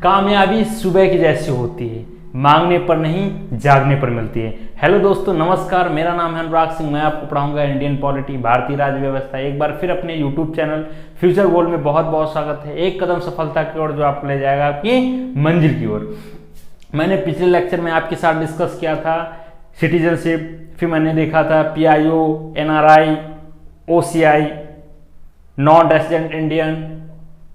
कामयाबी सुबह की जैसी होती है, मांगने पर नहीं जागने पर मिलती है। हेलो दोस्तों, नमस्कार। मेरा नाम है अनुराग सिंह। मैं आपको पढ़ाऊंगा इंडियन पॉलिटी, भारतीय राज्य व्यवस्था। एक बार फिर अपने यूट्यूब चैनल फ्यूचर गोल में बहुत बहुत स्वागत है। एक कदम सफलता की ओर जो आपको ले जाएगा आपकी मंजिल की ओर। मैंने पिछले लेक्चर में आपके साथ डिस्कस किया था सिटीजनशिप, फिर मैंने देखा था PIO, NRI, OCI, non resident Indian,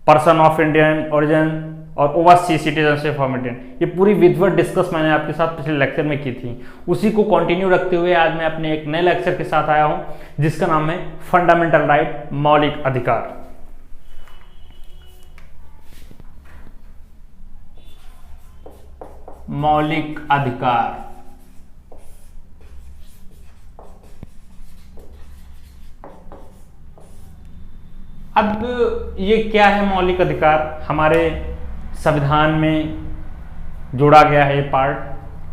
person of Indian origin और ओवरसीज सिटीजनशिप ऑफ इंडियन। ये पूरी विधवत डिस्कस मैंने आपके साथ पिछले लेक्चर में की थी। उसी को कंटिन्यू रखते हुए आज मैं अपने एक नए लेक्चर के साथ आया हूं जिसका नाम है फंडामेंटल राइट, मौलिक अधिकार। मौलिक अधिकार। अब ये क्या है मौलिक अधिकार? हमारे संविधान में जोड़ा गया है ये पार्ट,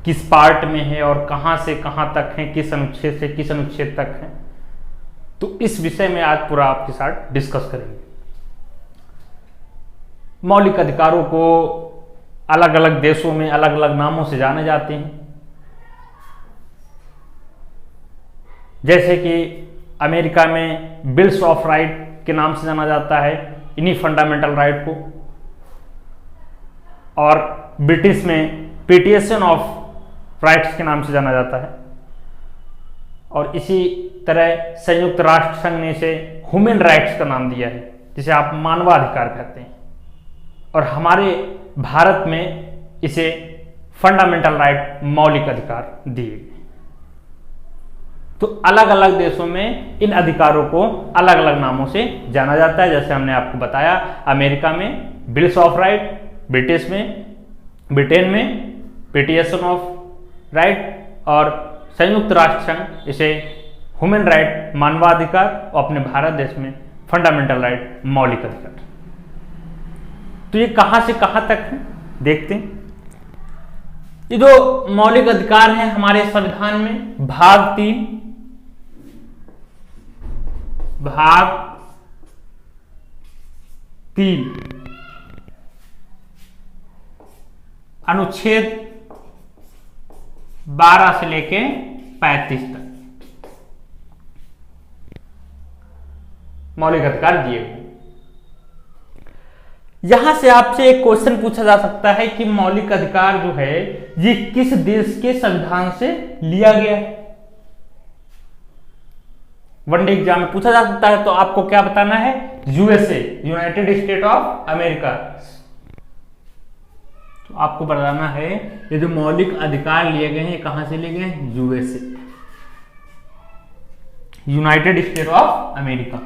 किस पार्ट में है और कहां से कहां तक है, किस अनुच्छेद से किस अनुच्छेद तक है, तो इस विषय में आज पूरा आपके साथ डिस्कस करेंगे। मौलिक अधिकारों को अलग अलग देशों में अलग अलग नामों से जाने जाते हैं। जैसे कि अमेरिका में बिल्स ऑफ राइट के नाम से जाना जाता है इन्हीं फंडामेंटल राइट को, और ब्रिटिश में पिटिशन ऑफ राइट्स के नाम से जाना जाता है, और इसी तरह संयुक्त राष्ट्र संघ ने इसे ह्यूमन राइट्स का नाम दिया है, जिसे आप मानवाधिकार कहते हैं, और हमारे भारत में इसे फंडामेंटल राइट, मौलिक अधिकार दिए गए। तो अलग अलग देशों में इन अधिकारों को अलग अलग नामों से जाना जाता है। जैसे हमने आपको बताया, अमेरिका में बिल्स ऑफ राइट, ब्रिटेन में पिटिशन ऑफ राइट, और संयुक्त राष्ट्र संघ इसे ह्यूमन राइट, मानवाधिकार, और अपने भारत देश में फंडामेंटल राइट, मौलिक अधिकार। तो ये कहां से कहां तक है देखते हैं। ये जो मौलिक अधिकार हैं हमारे संविधान में, भाग 3 अनुच्छेद 12 से लेके 35 तक मौलिक अधिकार दिए हुए। यहां से आपसे एक क्वेश्चन पूछा जा सकता है कि मौलिक अधिकार जो है ये किस देश के संविधान से लिया गया है। वनडे एग्जाम में पूछा जा सकता है, तो आपको क्या बताना है? USA, United state of America. तो आपको बताना है ये जो मौलिक अधिकार लिए गए हैं कहां से लिए गए हैं? USA, United state of America.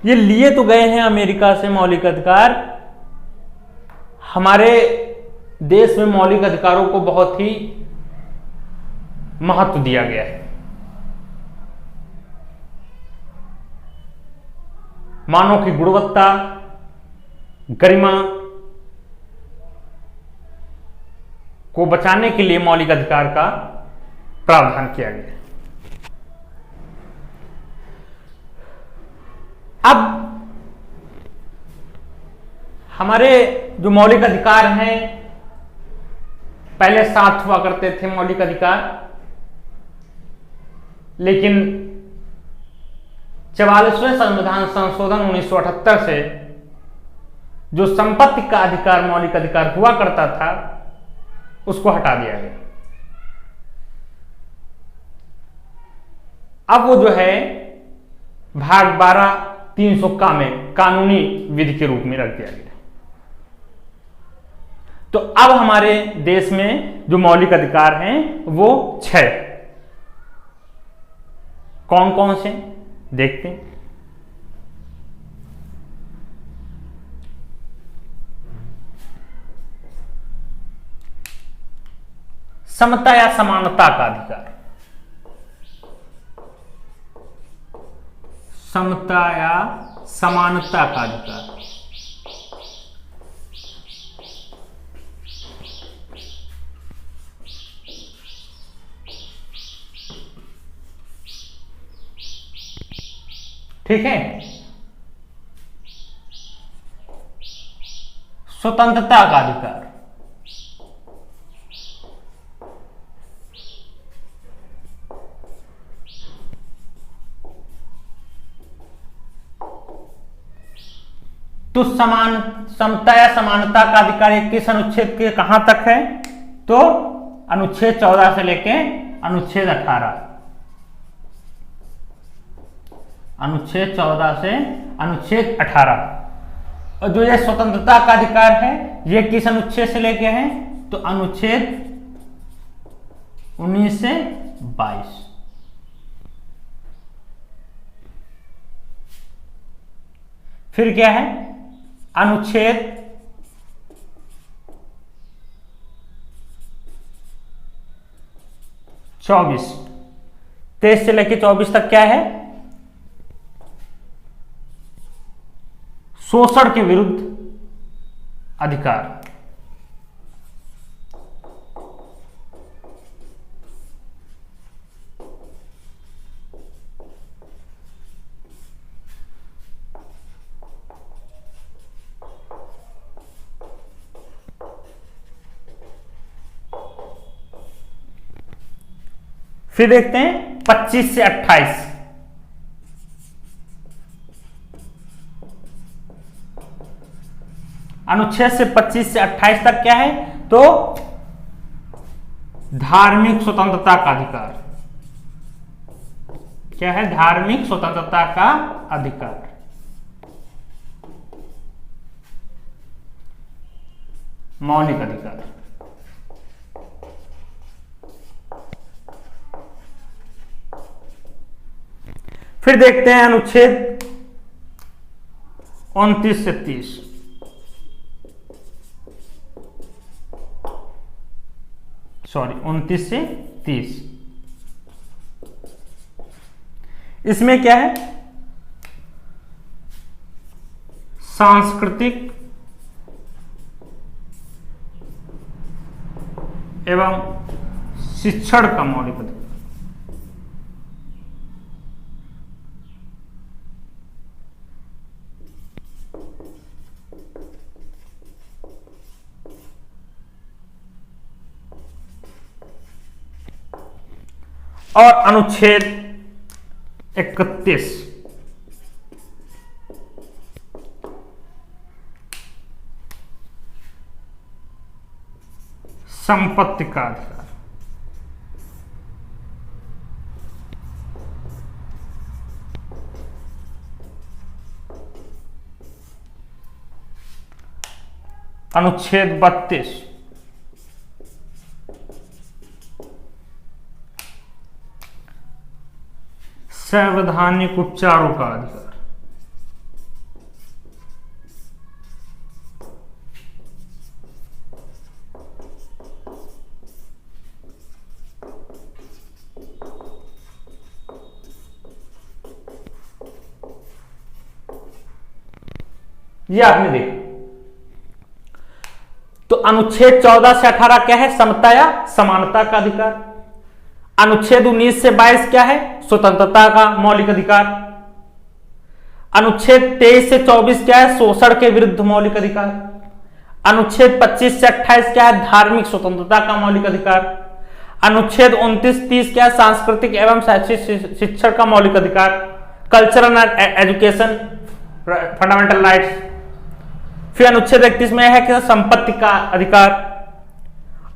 ये लिए तो गए हैं अमेरिका से मौलिक अधिकार। हमारे देश में मौलिक अधिकारों को बहुत ही महत्व दिया गया है। मानव की गुणवत्ता, गरिमा को बचाने के लिए मौलिक अधिकार का प्रावधान किया गया है। अब हमारे जो मौलिक अधिकार हैं, पहले 7 हुआ करते थे मौलिक अधिकार, लेकिन 44वें संविधान संशोधन 1978 से जो संपत्ति का अधिकार मौलिक अधिकार हुआ करता था उसको हटा दिया गया। अब वो जो है भाग 12 300 का में कानूनी विधि के रूप में रख दिया गया। तो अब हमारे देश में जो मौलिक अधिकार हैं वो 6। कौन कौन से देखते हैं। समता या समानता का अधिकार, समता या समानता का अधिकार। ठीक है। स्वतंत्रता का अधिकार, तो समता या समानता का अधिकार किस अनुच्छेद के कहां तक है? तो अनुच्छेद 14 से लेके अनुच्छेद 18, अनुच्छेद 14 से अनुच्छेद 18। और जो ये स्वतंत्रता का अधिकार है ये किस अनुच्छेद से लेके हैं? तो अनुच्छेद 19 से 22। फिर क्या है? अनुच्छेद 24, 23 से लेकर 24 तक क्या है? शोषण के विरुद्ध अधिकार। फिर देखते हैं 25 से 28। अनुच्छेद से 25 से 28 तक क्या है? तो धार्मिक स्वतंत्रता का अधिकार। क्या है? धार्मिक स्वतंत्रता का अधिकार। मौलिक अधिकार। फिर देखते हैं अनुच्छेद 29 से 30। सॉरी 29 से 30। इसमें क्या है? सांस्कृतिक एवं शिक्षण का मौलिक अधिकार। और अनुच्छेद 31 संपत्ति का अधिकार। अनुच्छेद 32 संवैधानिक उपचारों का अधिकार। ये आपने देखा। तो अनुच्छेद 14 से 18 क्या है? समता या समानता का अधिकार। अनुच्छेद 19 से 22 क्या है? स्वतंत्रता का मौलिक अधिकार। अनुच्छेद 23 से 24 क्या है? शोषण के विरुद्ध मौलिक अधिकार। अनुच्छेद 25 से 28 क्या है? धार्मिक स्वतंत्रता का मौलिक अधिकार। अनुच्छेद 29-30 क्या है? सांस्कृतिक एवं शैक्षिक शिक्षण का मौलिक अधिकार। Cultural and education fundamental rights. फिर अनुच्छेद 31 में है कि संपत्ति का अधिकार।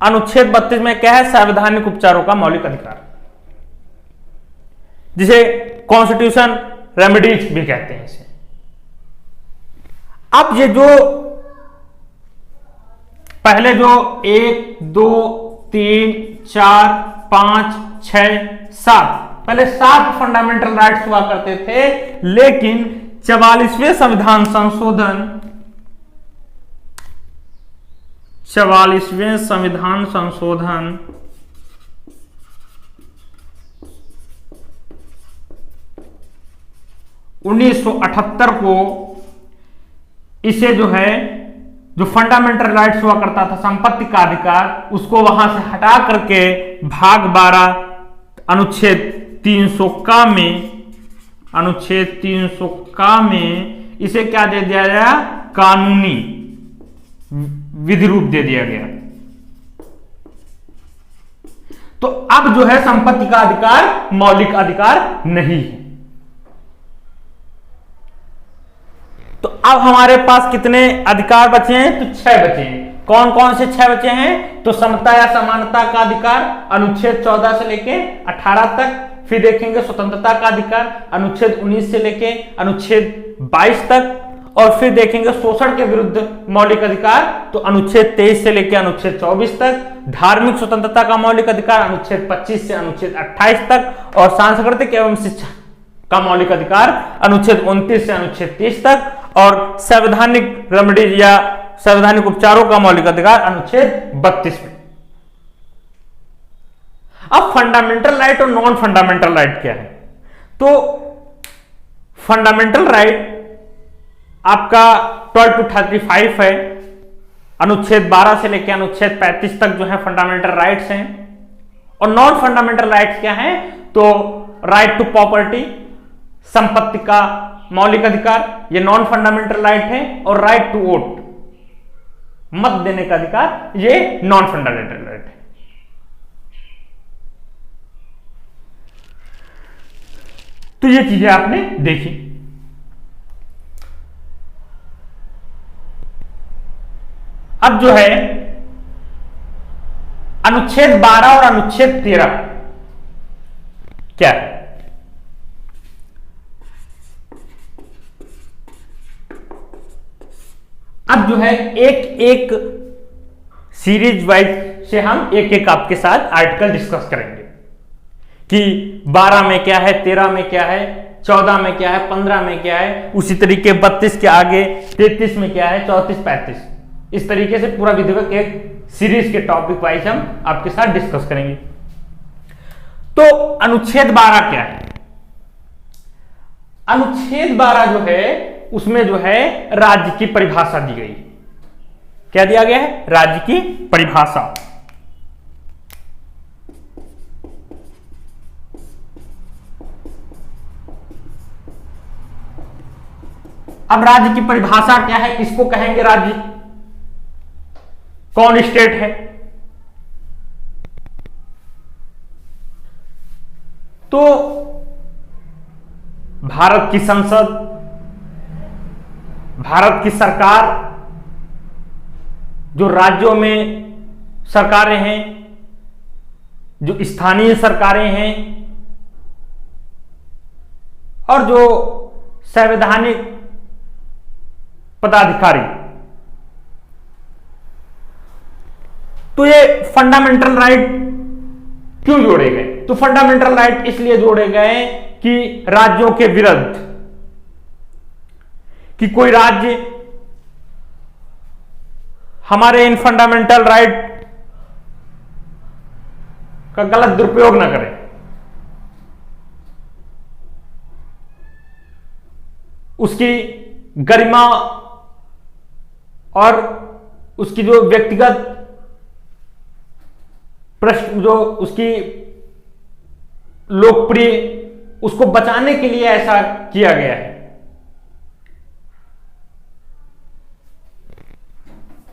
अनुच्छेद 32 में क्या है? संवैधानिक उपचारों का मौलिक अधिकार, जिसे कॉन्स्टिट्यूशन रेमेडीज भी कहते हैं इसे। अब ये जो पहले जो 1 2 3 4 5 6 7 पहले 7 फंडामेंटल राइट्स हुआ करते थे, लेकिन 44वें संविधान संशोधन 44वें संविधान संशोधन 1978 को इसे जो है जो फंडामेंटल राइट्स हुआ करता था संपत्ति का अधिकार, उसको वहां से हटा करके भाग 12 अनुच्छेद 300 का में अनुच्छेद 300 का में इसे क्या दे दिया गया, कानूनी विधि रूप दे दिया गया। तो अब जो है संपत्ति का अधिकार मौलिक अधिकार नहीं है। तो अब हमारे पास कितने अधिकार बचे हैं, तो 6 बचे हैं। कौन कौन से 6 बचे हैं, तो समता या समानता का अधिकार अनुच्छेद 14 से लेके 18 तक, फिर देखेंगे स्वतंत्रता का अधिकार अनुच्छेद 19 से लेके अनुच्छेद 22 तक, और फिर देखेंगे शोषण के विरुद्ध मौलिक अधिकार तो अनुच्छेद 23 से लेकर अनुच्छेद 24 तक, धार्मिक स्वतंत्रता का मौलिक अधिकार अनुच्छेद 25 से अनुच्छेद 28 तक, और सांस्कृतिक एवं शिक्षा का मौलिक अधिकार अनुच्छेद 29 से अनुच्छेद 30 तक, और संवैधानिक रेमेडीज या संवैधानिक उपचारों का मौलिक अधिकार अनुच्छेद 32 में। अब फंडामेंटल राइट और नॉन फंडामेंटल राइट क्या है, तो फंडामेंटल राइट आपका 12 to 35 है, अनुच्छेद 12 से लेकर अनुच्छेद 35 तक जो है फंडामेंटल राइट्स हैं। और नॉन फंडामेंटल राइट्स क्या हैं, तो राइट टू प्रॉपर्टी, संपत्ति का मौलिक अधिकार, ये नॉन फंडामेंटल राइट है, और राइट टू वोट, मत देने का अधिकार, ये नॉन फंडामेंटल राइट है। तो ये चीजें आपने देखी। अब जो है अनुच्छेद 12 और अनुच्छेद 13 क्या है, अब जो है एक एक सीरीज वाइज से हम एक एक आपके साथ आर्टिकल डिस्कस करेंगे कि 12 में क्या है, 13 में क्या है, 14 में क्या है, 15 में क्या है, उसी तरीके 32 के आगे 33 में क्या है, 34, 35, इस तरीके से पूरा विधिवत एक सीरीज के टॉपिक वाइज हम आपके साथ डिस्कस करेंगे। तो अनुच्छेद 12 क्या है, अनुच्छेद 12 जो है उसमें जो है राज्य की परिभाषा दी गई। क्या दिया गया है, राज्य की परिभाषा। अब राज्य की परिभाषा क्या है, किसको कहेंगे राज्य, कौन स्टेट है, तो भारत की संसद, भारत की सरकार, जो राज्यों में सरकारें हैं, जो स्थानीय सरकारें हैं, और जो संवैधानिक पदाधिकारी। तो ये फंडामेंटल राइट क्यों जोड़े गए, तो फंडामेंटल राइट इसलिए जोड़े गए कि राज्यों के विरुद्ध, कि कोई राज्य हमारे इन फंडामेंटल राइट का गलत दुरुपयोग ना करे, उसकी गरिमा और उसकी जो व्यक्तिगत प्रश्न, जो उसकी लोकप्रिय, उसको बचाने के लिए ऐसा किया गया है।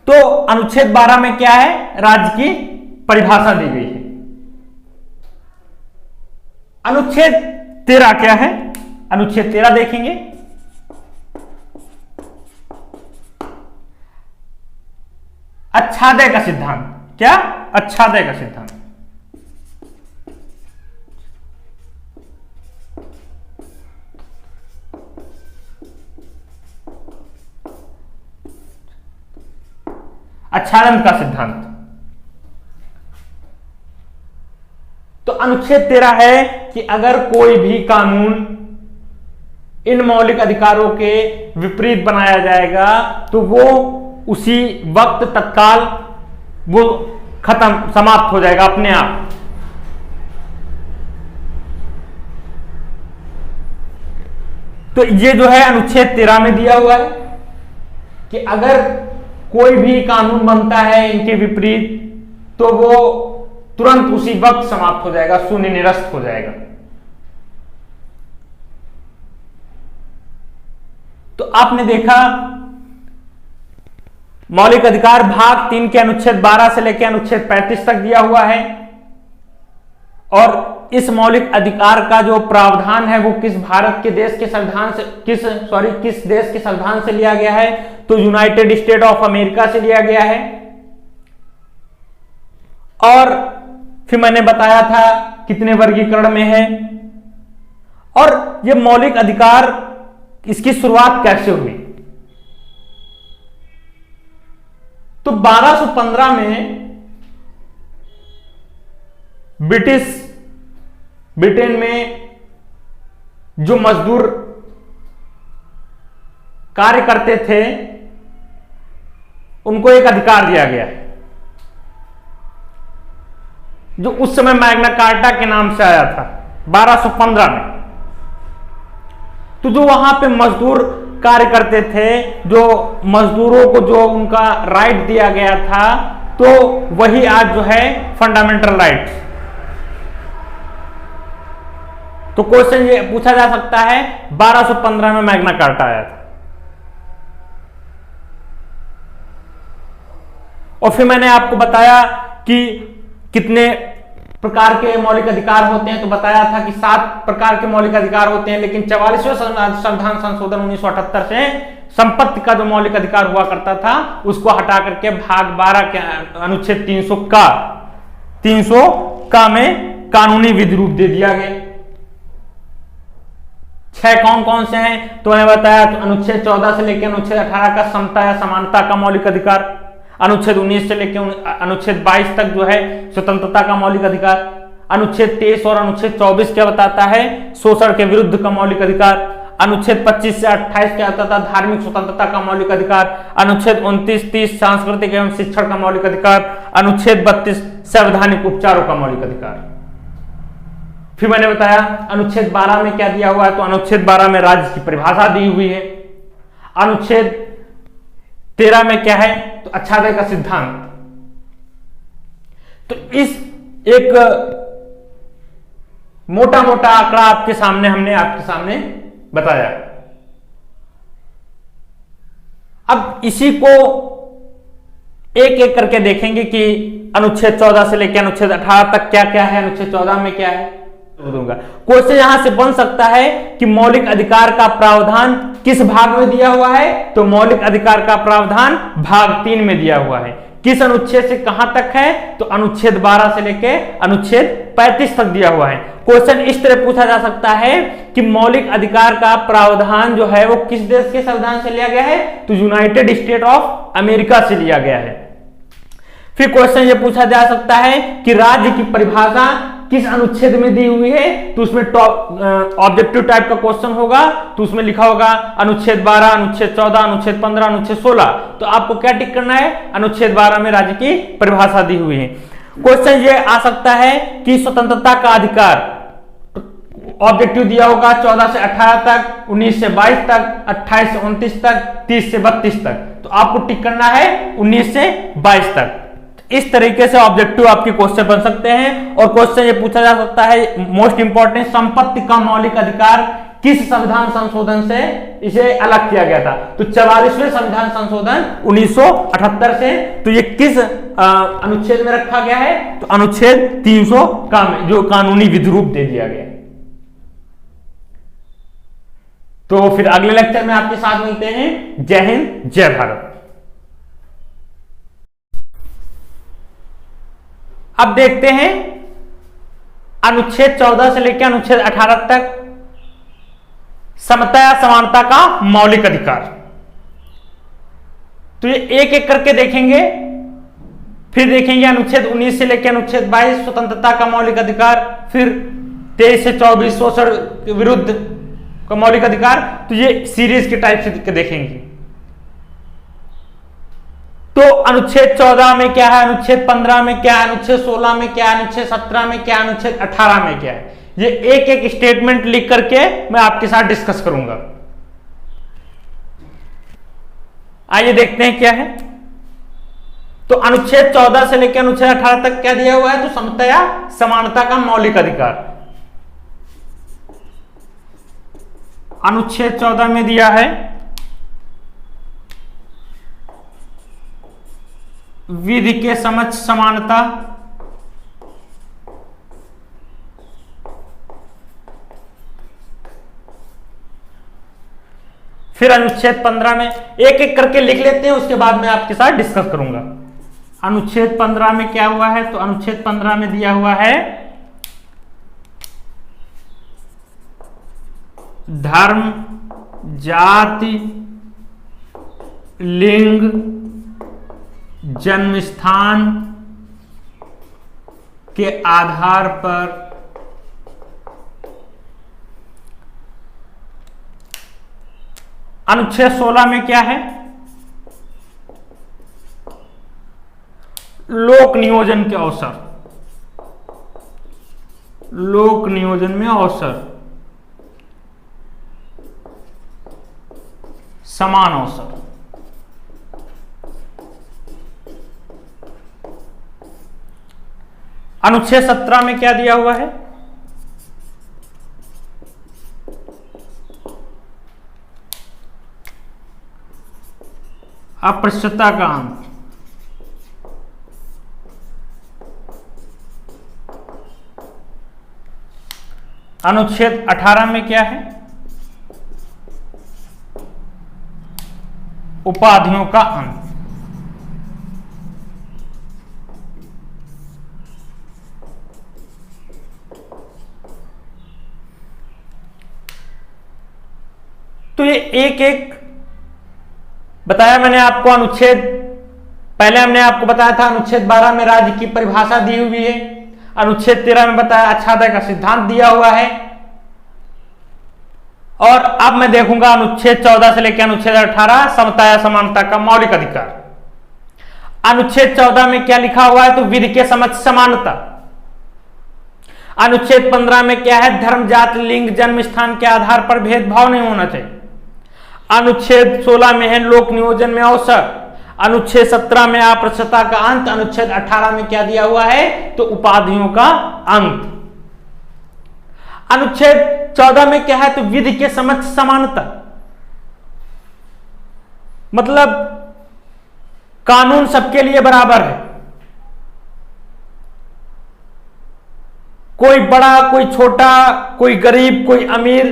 तो अनुच्छेद 12 में क्या है, राज्य की परिभाषा दी गई है। अनुच्छेद 13 क्या है, अनुच्छेद 13 देखेंगे, अच्छादय का सिद्धांत। क्या, अच्छादय का सिद्धांत। अच्छादन का सिद्धांत। तो अनुच्छेद 13 है कि अगर कोई भी कानून इन मौलिक अधिकारों के विपरीत बनाया जाएगा तो वो उसी वक्त तत्काल वो खत्म, समाप्त हो जाएगा अपने आप। तो ये जो है अनुच्छेद 13 में दिया हुआ है कि अगर कोई भी कानून बनता है इनके विपरीत तो वो तुरंत उसी वक्त समाप्त हो जाएगा, शून्य निरस्त हो जाएगा। तो आपने देखा मौलिक अधिकार भाग 3 के अनुच्छेद 12 से लेकर अनुच्छेद 35 तक दिया हुआ है, और इस मौलिक अधिकार का जो प्रावधान है वो किस भारत के देश के संविधान से किस देश के संविधान से लिया गया है, तो यूनाइटेड स्टेट ऑफ अमेरिका से लिया गया है। और फिर मैंने बताया था कितने वर्गीकरण में है, और ये मौलिक अधिकार इसकी शुरुआत कैसे हुई। तो 1215 में ब्रिटेन में जो मजदूर कार्य करते थे उनको एक अधिकार दिया गया है, जो उस समय मैग्ना कार्टा के नाम से आया था 1215 में। तो जो वहां पे मजदूर कार्य करते थे, जो मजदूरों को जो उनका राइट दिया गया था, तो वही आज जो है फंडामेंटल राइट। तो क्वेश्चन ये पूछा जा सकता है 1215 में मैग्ना कार्टा आया था। और फिर मैंने आपको बताया कि कितने प्रकार के मौलिक अधिकार होते हैं, तो बताया था कि 7 प्रकार के मौलिक अधिकार होते हैं, लेकिन 44वें संविधान संशोधन 1978 से संपत्ति का जो मौलिक अधिकार हुआ करता था उसको हटा करके भाग 12 के अनुच्छेद 300 का में कानूनी विधि रूप दे दिया गया। 6 कौन कौन से हैं, तो मैंने बताया तो अनुच्छेद 14 से लेकर अनुच्छेद 18 का समता या समानता का मौलिक अधिकार, अनुच्छेद 19 से लेकर अनुच्छेद 22 तक जो है स्वतंत्रता का मौलिक अधिकार, अनुच्छेद 23 और अनुच्छेद 24 क्या बताता है, शोषण के विरुद्ध का मौलिक अधिकार, अनुच्छेद 25 से 28 क्या बताता है, धार्मिक स्वतंत्रता का मौलिक अधिकार, अनुच्छेद 29, 30 सांस्कृतिक एवं शिक्षण का मौलिक अधिकार, अनुच्छेद 32 संवैधानिक उपचारों का मौलिक अधिकार। फिर मैंने बताया अनुच्छेद 12 में क्या दिया हुआ है, तो अनुच्छेद 12 में राज्य की परिभाषा दी हुई है। अनुच्छेद 13 में क्या है, तो अच्छादय का सिद्धांत। तो इस एक मोटा मोटा आंकड़ा आपके सामने बताया। अब इसी को एक एक करके देखेंगे कि अनुच्छेद 14 से लेकर अनुच्छेद 18 तक क्या क्या है, अनुच्छेद 14 में क्या है, दूंगा। क्वेश्चन यहां से बन सकता है कि मौलिक अधिकार का प्रावधान किस भाग में दिया हुआ है, तो मौलिक अधिकार का प्रावधान भाग 3 में दिया हुआ है। किस अनुच्छेद से कहां तक है, तो अनुच्छेद 12 से लेकर अनुच्छेद 35 तक दिया हुआ है। क्वेश्चन इस तरह पूछा जा सकता है कि मौलिक अधिकार का प्रावधान जो है वो किस देश के संविधान से लिया गया है, तो यूनाइटेड स्टेट ऑफ अमेरिका से लिया गया है। फिर क्वेश्चन ये पूछा जा सकता है कि राज्य की परिभाषा किस अनुच्छेद में दी हुई है, तो उसमें ऑब्जेक्टिव टाइप का क्वेश्चन होगा, तो उसमें लिखा होगा अनुच्छेद 12, अनुच्छेद 14, अनुच्छेद 15, अनुच्छेद 16। तो आपको क्या टिक करना है, अनुच्छेद 12 में राज्य की परिभाषा दी हुई है। क्वेश्चन ये आ सकता है कि स्वतंत्रता का अधिकार, ऑब्जेक्टिव दिया होगा 14 से 18 तक, 19 से 22 तक, 28 से 29 तक, 30 से 32 तक। तो आपको टिक करना है 19 से 22 तक। इस तरीके से ऑब्जेक्टिव आपके क्वेश्चन बन सकते हैं। और क्वेश्चन ये पूछा जा सकता है, मोस्ट इंपॉर्टेंट, संपत्ति का मौलिक अधिकार किस संविधान संशोधन से इसे अलग किया गया था, तो 44वें संविधान संशोधन 1978 से। तो ये किस अनुच्छेद में रखा गया है, तो अनुच्छेद 300 का में, जो कानूनी विधि रूप दे दिया गया। तो फिर अगले लेक्चर में आपके साथ मिलते हैं। जय हिंद, जय भारत। अब देखते हैं अनुच्छेद 14 से लेकर अनुच्छेद 18 तक समता या समानता का मौलिक अधिकार। तो ये एक एक करके देखेंगे। फिर देखेंगे अनुच्छेद 19 से लेकर अनुच्छेद 22 स्वतंत्रता का मौलिक अधिकार, फिर 23 से 24 शोषण के विरुद्ध का मौलिक अधिकार। तो ये सीरीज के टाइप से देखेंगे। तो अनुच्छेद 14 में क्या है, अनुच्छेद 15 में क्या है, अनुच्छेद 16 में क्या है, अनुच्छेद 17 में क्या है, अनुच्छेद 18 में क्या है, ये एक एक स्टेटमेंट लिख करके मैं आपके साथ डिस्कस करूंगा। आइए देखते हैं क्या है। तो अनुच्छेद 14 से लेकर अनुच्छेद 18 तक क्या दिया हुआ है, तो समता या समानता का मौलिक अधिकार। अनुच्छेद 14 में दिया है विधि के समक्ष समानता। फिर अनुच्छेद 15 में एक एक करके लिख लेते हैं, उसके बाद मैं आपके साथ डिस्कस करूंगा। अनुच्छेद 15 में क्या हुआ है? तो अनुच्छेद 15 में दिया हुआ है धर्म, जाति, लिंग, जन्म स्थान के आधार पर अनुच्छेद 16 में क्या है? लोक नियोजन के अवसर, लोक नियोजन में अवसर, समान अवसर। अनुच्छेद 17 में क्या दिया हुआ है? अस्पृश्यता का अंत। अनुच्छेद 18 में क्या है? उपाधियों का अंत। तो ये एक एक बताया मैंने आपको। अनुच्छेद पहले हमने आपको बताया था, अनुच्छेद 12 में राज्य की परिभाषा दी हुई है। अनुच्छेद 13 में बताया अच्छादय का सिद्धांत दिया हुआ है। और अब मैं देखूंगा अनुच्छेद 14 से लेकर अनुच्छेद 18 समता या समानता का मौलिक अधिकार। अनुच्छेद 14 में क्या लिखा हुआ है? तो विधि के समक्ष समानता। अनुच्छेद 15 में क्या है? धर्म, जाति, लिंग, जन्म स्थान के आधार पर भेदभाव नहीं होना चाहिए। अनुच्छेद 16 में है लोक नियोजन में अवसर। अनुच्छेद 17 में अस्पृश्यता का अंत। अनुच्छेद 18 में क्या दिया हुआ है? तो उपाधियों का अंत। अनुच्छेद 14 में क्या है? तो विधि के समक्ष समानता, मतलब कानून सबके लिए बराबर है। कोई बड़ा, कोई छोटा, कोई गरीब, कोई अमीर,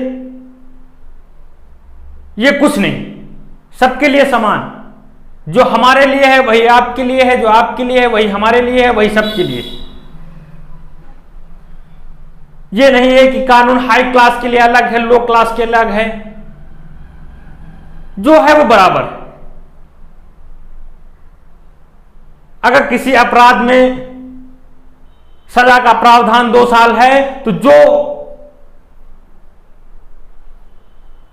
ये कुछ नहीं, सबके लिए समान। जो हमारे लिए है वही आपके लिए है, जो आपके लिए है वही हमारे लिए है, वही सबके लिए। ये नहीं है कि कानून हाई क्लास के लिए अलग है, लो क्लास के अलग है। जो है वो बराबर है। अगर किसी अपराध में सजा का प्रावधान 2 साल है, तो जो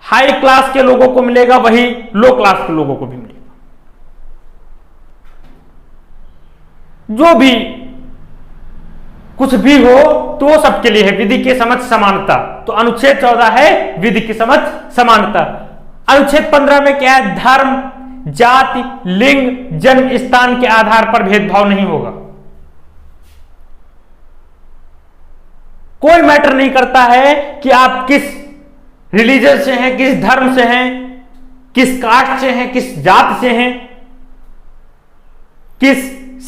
हाई क्लास के लोगों को मिलेगा वही लो क्लास के लोगों को भी मिलेगा। जो भी कुछ भी हो तो वो सबके लिए है। विधि के समक्ष समानता। तो अनुच्छेद 14 है विधि के समक्ष समानता। अनुच्छेद 15 में क्या है? धर्म, जाति, लिंग, जन्म स्थान के आधार पर भेदभाव नहीं होगा। कोई मैटर नहीं करता है कि आप किस रिलीजन से हैं, किस धर्म से हैं, किस कास्ट से हैं, किस जात से हैं, किस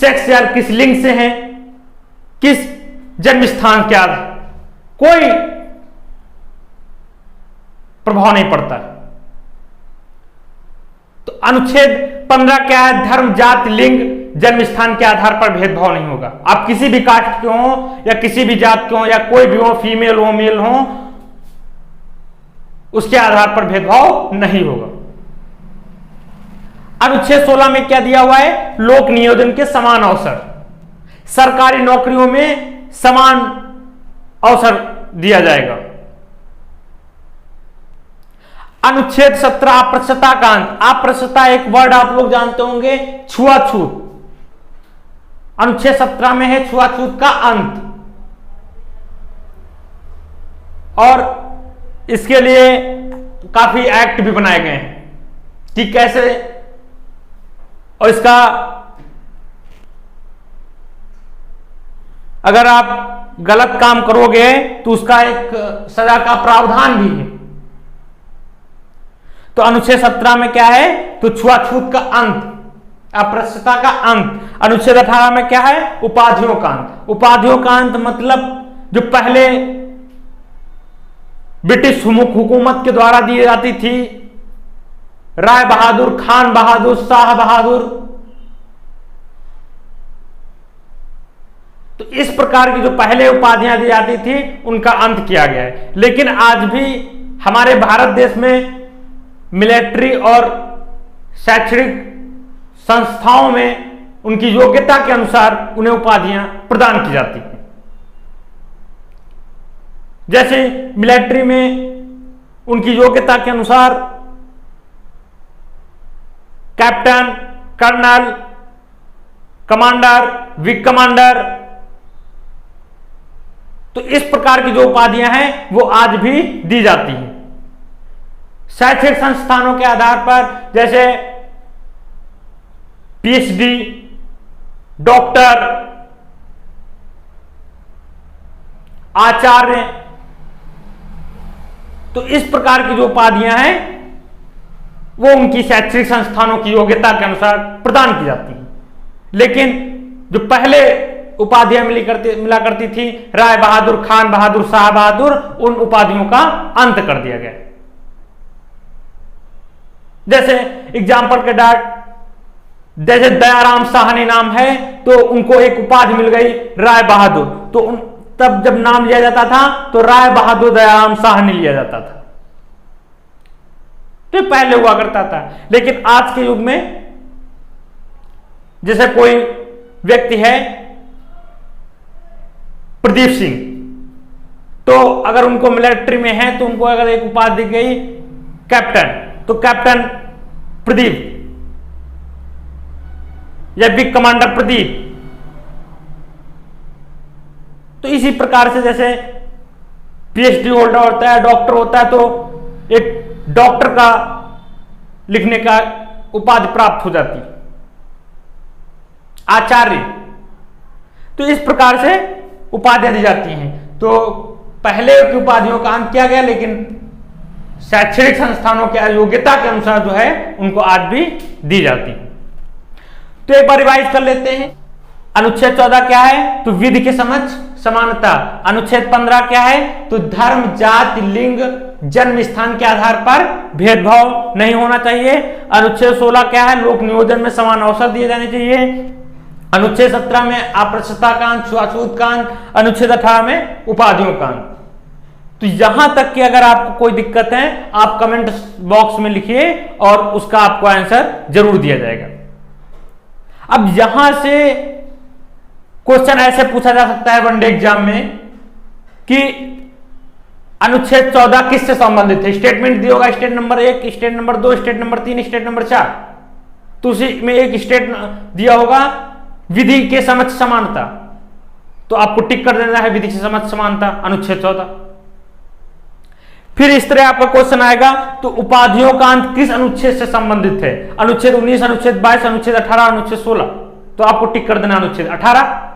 सेक्स या किस लिंग से हैं, किस जन्म स्थान के आधार, कोई प्रभाव नहीं पड़ता। तो अनुच्छेद 15 क्या है? धर्म, जाति, लिंग, जन्म स्थान के आधार पर भेदभाव नहीं होगा। आप किसी भी कास्ट के हो या किसी भी जात के हो या कोई भी हो, फीमेल हो, मेल हो, उसके आधार पर भेदभाव नहीं होगा। अनुच्छेद 16 में क्या दिया हुआ है? लोक नियोजन के समान अवसर। सरकारी नौकरियों में समान अवसर दिया जाएगा। अनुच्छेद 17 अस्पृश्यता का अंत। अस्पृश्यता एक वर्ड आप लोग जानते होंगे, छुआछूत। अनुच्छेद 17 में है छुआछूत का अंत। और इसके लिए काफी एक्ट भी बनाए गए हैं कि कैसे, और इसका अगर आप गलत काम करोगे तो उसका एक सजा का प्रावधान भी है। तो अनुच्छेद 17 में क्या है? तो छुआछूत का अंत। अप्रस्तुतता का अंत। अनुच्छेद 18 में क्या है? उपाधियों का अंत। उपाधियों का अंत मतलब जो पहले ब्रिटिश हुकूमत के द्वारा दी जाती थी, राय बहादुर, खान बहादुर, शाह बहादुर, तो इस प्रकार की जो पहले उपाधियां दी जाती थी उनका अंत किया गया है। लेकिन आज भी हमारे भारत देश में मिलिट्री और शैक्षणिक संस्थाओं में उनकी योग्यता के अनुसार उन्हें उपाधियां प्रदान की जाती हैं। जैसे मिलिट्री में उनकी योग्यता के अनुसार captain, colonel, commander, wing commander, तो इस प्रकार की जो उपाधियां हैं वो आज भी दी जाती हैं। शैक्षणिक संस्थानों के आधार पर जैसे पीएचडी, डॉक्टर, आचार्य, तो इस प्रकार की जो उपाधियां हैं वो उनकी शैक्षणिक संस्थानों की योग्यता के अनुसार प्रदान की जाती हैं। लेकिन जो पहले उपाधियां मिला करती थी, राय बहादुर, खान बहादुर, शाह बहादुर, उन उपाधियों का अंत कर दिया गया। जैसे एग्जाम्पल के डाट, जैसे दयाराम साहनी नाम है तो उनको एक उपाधि मिल गई राय बहादुर, तो तब जब नाम लिया जाता था तो राय बहादुर दयाराम साहनी लिया जाता था, तो पहले हुआ करता था। लेकिन आज के युग में जैसे कोई व्यक्ति है प्रदीप सिंह, तो अगर उनको मिलिट्री में है तो उनको अगर एक उपाधि दी गई कैप्टन, तो कैप्टन प्रदीप या विंग कमांडर प्रदीप। तो इसी प्रकार से जैसे पीएचडी होल्डर होता है, डॉक्टर होता है, तो एक डॉक्टर का लिखने का उपाधि प्राप्त हो जाती है। आचार्य, तो इस प्रकार से उपाधियां दी जाती हैं। तो पहले की उपाधियों का अंत किया गया, लेकिन शैक्षणिक संस्थानों के योग्यता के अनुसार जो है उनको आज भी दी जाती है। तो एक बार रिवाइज कर लेते हैं। अनुच्छेद 14 क्या है? तो विधि के समक्ष समानता। अनुच्छेद 15 क्या है? तो धर्म, जाति, लिंग, जन्म स्थान के आधार पर भेदभाव नहीं होना चाहिए। अनुच्छेद 16 क्या है? लोक नियोजन में समान अवसर दिए जाने चाहिए। अनुच्छेद 17 में अप्रस्तुतता का अंत, छुआछूत का अंत। अनुच्छेद 18 में उपाधियों का अंत। तो यहां तक कि अगर आपको कोई दिक्कत है आप कमेंट बॉक्स में लिखिए और उसका आपको आंसर जरूर दिया जाएगा। अब यहां से क्वेश्चन ऐसे पूछा जा सकता है वनडे एग्जाम में कि अनुच्छेद 14 किससे संबंधित है? स्टेटमेंट दिया होगा, state number 1, state number 2, state number 3, state number 4। तो उसी में एक स्टेट दिया होगा विधि के समक्ष समानता, तो आपको टिक कर देना है विधि के समक्ष समानता, अनुच्छेद 14। फिर इस तरह आपका क्वेश्चन आएगा तो उपाधियों का अंत किस अनुच्छेद से संबंधित है? अनुच्छेद 19, अनुच्छेद 22, अनुच्छेद 18, अनुच्छेद 16, तो आपको टिक कर देना अनुच्छेद 18।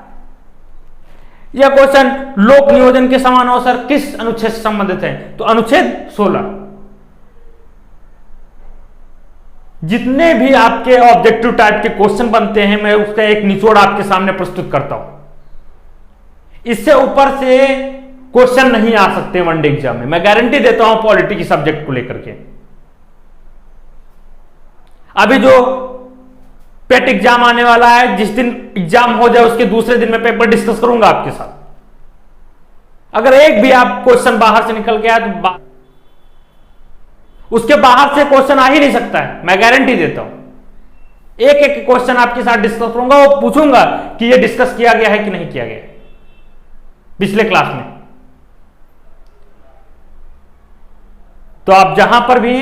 यह क्वेश्चन लोक नियोजन के समान अवसर किस अनुच्छेद से संबंधित है? तो अनुच्छेद 16। जितने भी आपके ऑब्जेक्टिव टाइप के क्वेश्चन बनते हैं मैं उसका एक निचोड़ आपके सामने प्रस्तुत करता हूं। इससे ऊपर से क्वेश्चन नहीं आ सकते वनडे एग्जाम में, मैं गारंटी देता हूं पॉलिटी की सब्जेक्ट को लेकर के। अभी जो पेट एग्जाम आने वाला है, जिस दिन एग्जाम हो जाए उसके दूसरे दिन मैं पेपर डिस्कस करूंगा आपके साथ। अगर एक भी आप क्वेश्चन बाहर से निकल के आया तो उसके बाहर से क्वेश्चन आ ही नहीं सकता है, मैं गारंटी देता हूं। एक एक क्वेश्चन आपके साथ डिस्कस करूंगा और पूछूंगा कि यह डिस्कस किया गया है कि नहीं किया गया पिछले क्लास में। तो आप जहां पर भी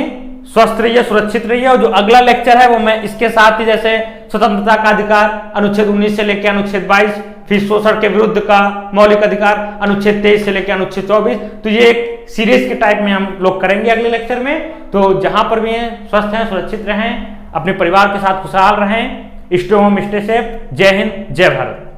स्वस्थ रहिए, सुरक्षित रहिए। और जो अगला लेक्चर है वो मैं इसके साथ ही, जैसे स्वतंत्रता का अधिकार अनुच्छेद 19 से लेकर अनुच्छेद 22, फिर शोषण के विरुद्ध का मौलिक अधिकार अनुच्छेद 23 से लेकर अनुच्छेद 24, तो ये एक सीरीज के टाइप में हम लोग करेंगे अगले लेक्चर में। तो जहां पर भी हैं स्वस्थ हैं, सुरक्षित रहें, अपने परिवार के साथ खुशहाल रहें। Stay home, stay safe. जय हिंद, जय भारत।